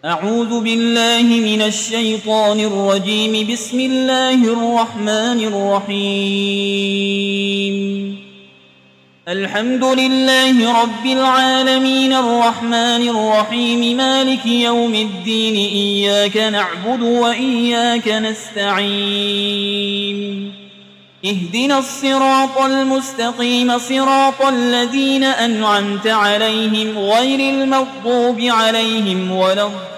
أعوذ بالله من الشيطان الرجيم. بسم الله الرحمن الرحيم. الحمد لله رب العالمين الرحمن الرحيم مالك يوم الدين. إياك نعبد وإياك نستعين. اهدنا الصراط المستقيم صراط الذين أنعمت عليهم غير المغضوب عليهم ولا الضالين.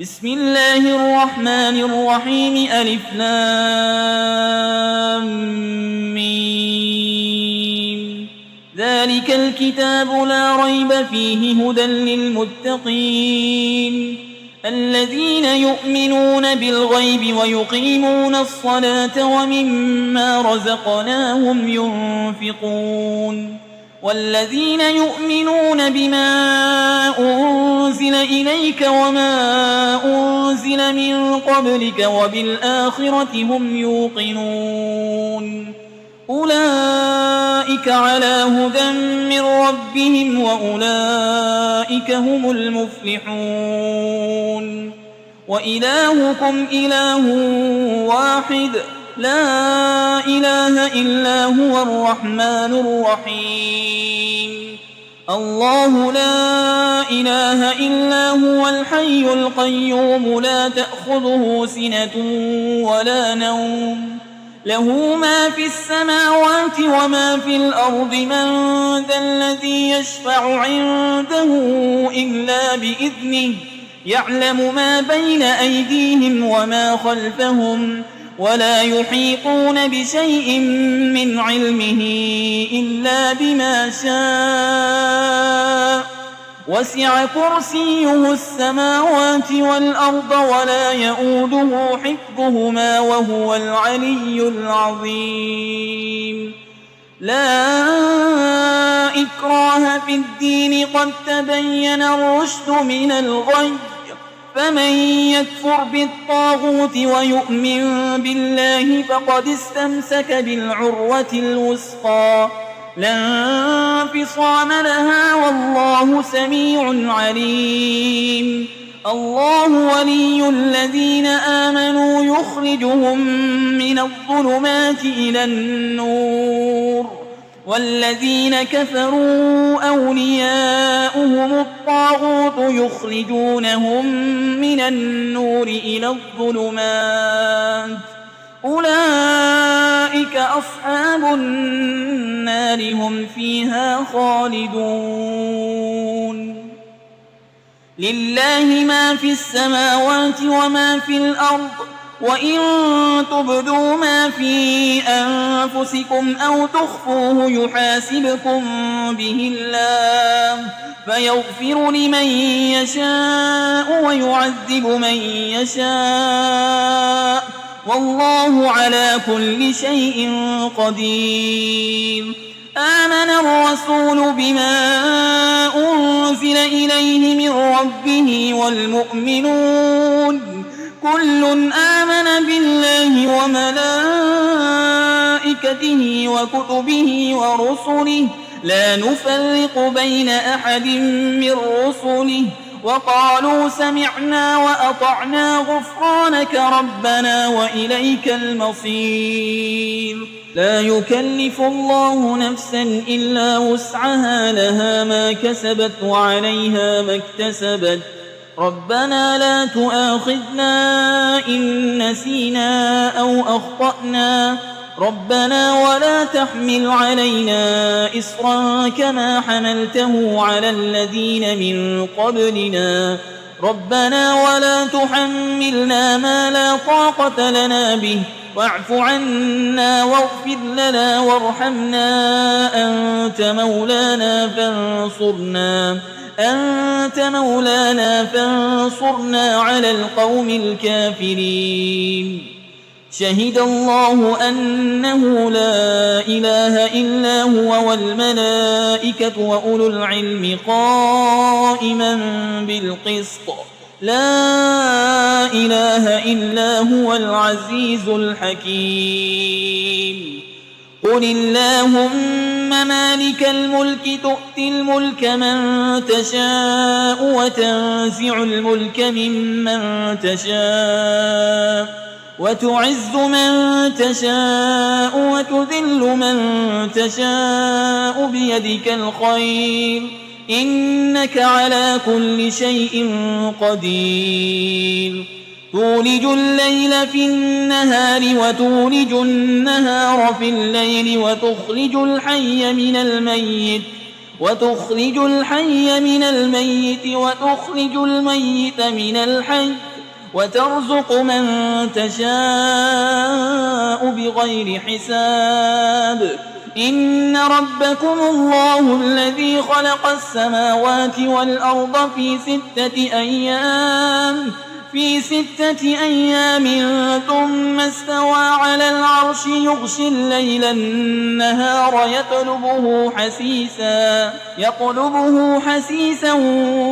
بسم الله الرحمن الرحيم. ألف لام ميم. ذلك الكتاب لا ريب فيه هدى للمتقين الذين يؤمنون بالغيب ويقيمون الصلاة ومما رزقناهم ينفقون والذين يؤمنون بما أنزل إليك وما أنزل من قبلك وبالآخرة هم يوقنون أولئك على هدى من ربهم وأولئك هم المفلحون. وإلهكم إله واحد لا إله إلا هو الرحمن الرحيم. الله لا إله إلا هو الحي القيوم لا تأخذه سنة ولا نوم له ما في السماوات وما في الأرض. من ذا الذي يشفع عنده إلا بإذنه يعلم ما بين أيديهم وما خلفهم ولا يحيطون بشيء من علمه إلا بما شاء. وسع كرسيه السماوات والأرض ولا يؤوده حفظهما وهو العلي العظيم. لا إكراه في الدين قد تبين الرشد من الغي. فمن يكفر بالطاغوت ويؤمن بالله فقد استمسك بالعروة الوثقى لا انفصام لها والله سميع عليم. الله ولي الذين آمنوا يخرجهم من الظلمات إلى النور والذين كفروا أولياؤهم الطاغوت يخرجونهم من النور إلى الظلمات أولئك أصحاب النار هم فيها خالدون. لله ما في السماوات وما في الأرض وإن تبدوا ما في أنفسكم أو تخفوه يحاسبكم به الله فيغفر لمن يشاء ويعذب من يشاء والله على كل شيء قدير. آمن الرسول بما أنزل إليه من ربه والمؤمنون كل آمن بالله وملائكته وكتبه ورسله لا نفرق بين أحد من رسله وقالوا سمعنا وأطعنا غفرانك ربنا وإليك المصير. لا يكلف الله نفسا إلا وسعها لها ما كسبت وعليها ما اكتسبت. ربنا لا تؤاخذنا إن نسينا أو أخطأنا ربنا ولا تحمل علينا إصرا كما حملته على الذين من قبلنا ربنا ولا تحملنا ما لا طاقة لنا به واعف عنا واغفر لنا وارحمنا أنت مولانا فانصرنا على القوم الكافرين. شهد الله أنه لا إله إلا هو والملائكة وأولو العلم قائما بالقسط لا إله إلا هو العزيز الحكيم. قل اللهم مالك الملك تؤتي الملك من تشاء وتنزع الملك ممن تشاء وتعز من تشاء وتذل من تشاء بيدك الخير إنك على كل شيء قدير تولج الليل في النهار وتولج النهار في الليل وتخرج الحي من الميت وتخرج الميت من الحي وترزق من تشاء بغير حساب إن ربكم الله الذي خلق السماوات والأرض في 6 أيام ثم استوى على العرش يغشي الليل النهار يطلبه حسيسا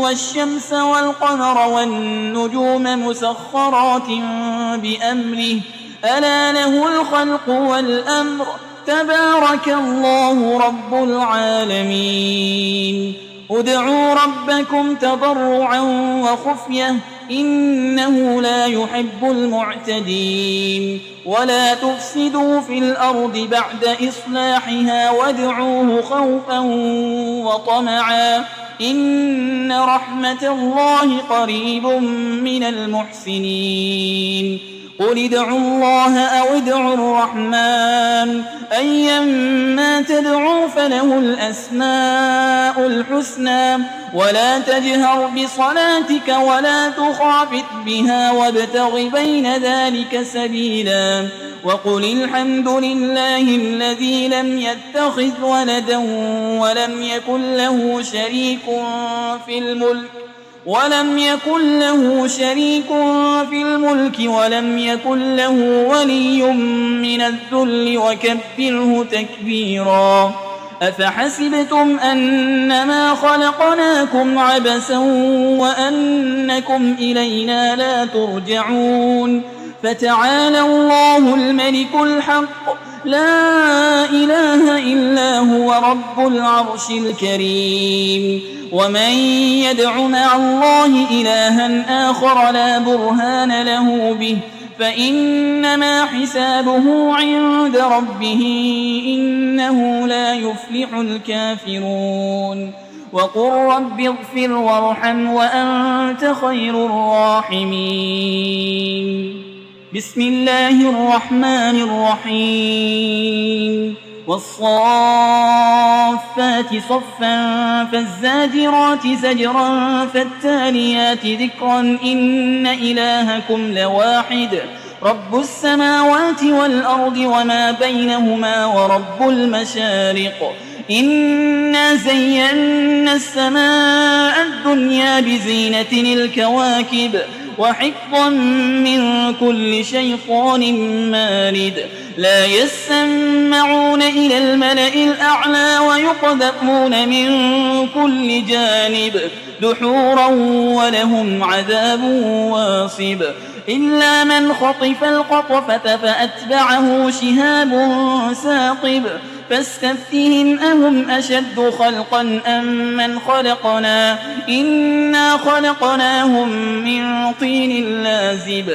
والشمس والقمر والنجوم مسخرات بأمره ألا له الخلق والأمر تبارك الله رب العالمين ادعوا ربكم تضرعا وخفية إنه لا يحب المعتدين ولا تفسدوا في الأرض بعد إصلاحها وادعوه خوفا وطمعا إن رحمة الله قريب من المحسنين قل ادعوا الله أو ادعوا الرحمن أيما تدعوا فله الأسماء الحسنى ولا تجهر بصلاتك ولا تخافت بها وابتغ بين ذلك سبيلا وقل الحمد لله الذي لم يتخذ ولدا ولم يكن له شريك في الملك ولم يكن له ولي من الذل وكبره تكبيرا أفحسبتم أنما خلقناكم عبثا وأنكم إلينا لا ترجعون فتعالى الله الملك الحق لا إله إلا هو رب العرش الكريم ومن يدع مع الله إلها آخر لا برهان له به فإنما حسابه عند ربه إنه لا يفلح الكافرون وقل رب اغفر وارحم وأنت خير الراحمين بسم الله الرحمن الرحيم والصافات صفا فالزاجرات زجرا فالتاليات ذكرا إن إلهكم لواحد رب السماوات والأرض وما بينهما ورب المشارق إنا زينا السماء الدنيا بزينة الكواكب وحفظا من كل شيطان مارد لا يسمعون إلى الملأ الأعلى ويقذفون من كل جانب دحورا ولهم عذاب واصب إلا من خطف الخطفة فأتبعه شهاب ثاقب فاستفتهم أهم أشد خلقا أم من خلقنا إنا خلقناهم من طين لازب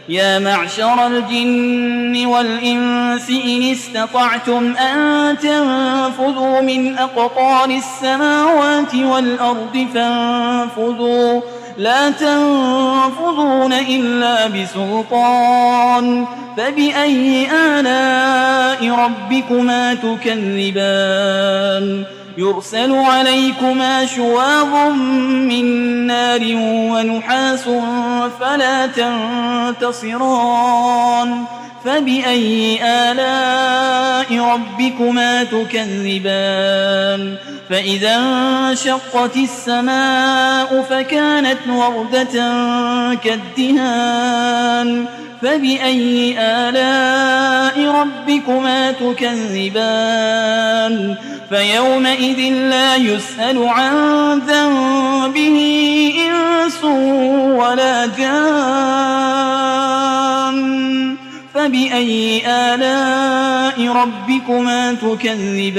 يا معشر الجن والإنس إن استطعتم أن تنفذوا من أقطار السماوات والأرض فانفذوا لا تنفذون إلا بسلطان فبأي آلاء ربكما تكذبان يرسل عليكما شواظ من نار ونحاس فلا تنتصران فبأي آلاء ربكما تكذبان فإذا انشقت السماء فكانت وردة كالدهان فبأي آلاء ربكما تكذبان فيومئذ لا يسأل عن ذنبه إنس ولا جان فبأي آلاء ربكما تكذبان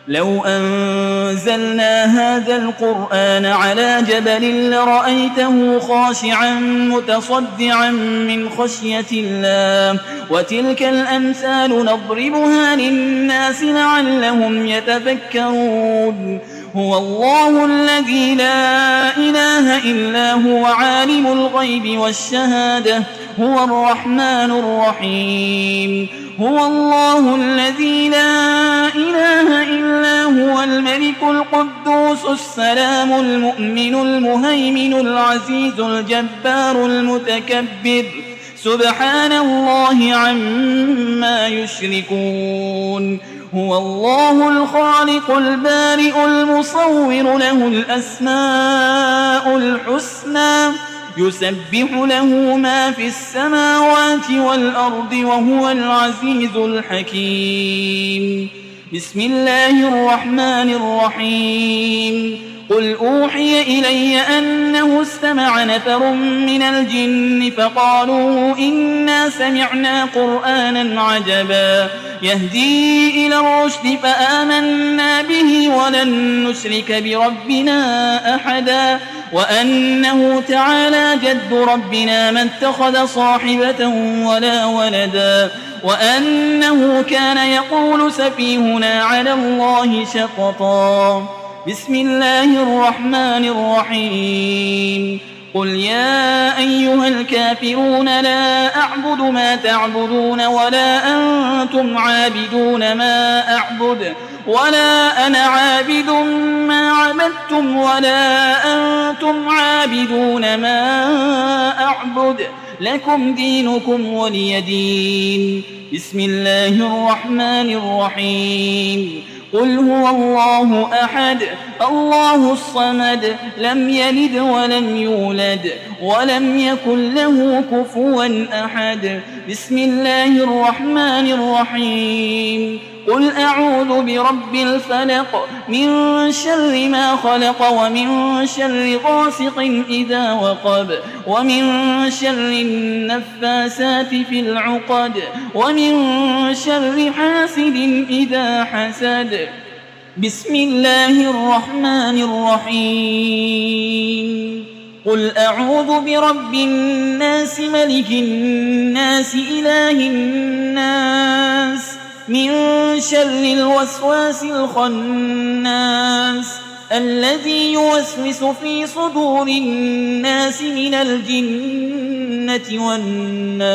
لو أنزلنا هذا القرآن على جبل لرأيته خاشعا متصدعا من خشية الله وتلك الأمثال نضربها للناس لعلهم يتفكرون هو الله الذي لا إله إلا هو عالم الغيب والشهادة هو الرحمن الرحيم هو الله الذي لا إله إلا هو الملك القدوس السلام المؤمن المهيمن العزيز الجبار المتكبر سبحان الله عما يشركون هو الله الخالق البارئ المصور له الأسماء الحسنى يسبح له ما في السماوات والأرض وهو العزيز الحكيم بسم الله الرحمن الرحيم قل أوحي إلي أنه استمع نفر من الجن فقالوا إنا سمعنا قرآنا عجبا يهدي إلى الرشد فآمنا به ولن نشرك بربنا أحدا وأنه تعالى جد ربنا ما اتخذ صاحبة ولا ولدا وأنه كان يقول سفيهنا على الله شططا بسم الله الرحمن الرحيم قل يا أيها الكافرون لا أعبد ما تعبدون ولا أنتم عابدون ما أعبد ولا أنا عابد ما عبدتم ولا أنتم عابدون ما أعبد لكم دينكم ولي دين بسم الله الرحمن الرحيم قل هو الله أحد الله الصمد لم يلد ولم يولد ولم يكن له كفوا أحد بسم الله الرحمن الرحيم قل أعوذ برب الفلق من شر ما خلق ومن شر غاسق إذا وقب ومن شر النفاسات في العقد ومن شر حاسد إذا حسد بسم الله الرحمن الرحيم قل أعوذ برب الناس ملك الناس إله الناس من شر الوسواس الخناس الذي يوسوس في صدور الناس من الجنة والناس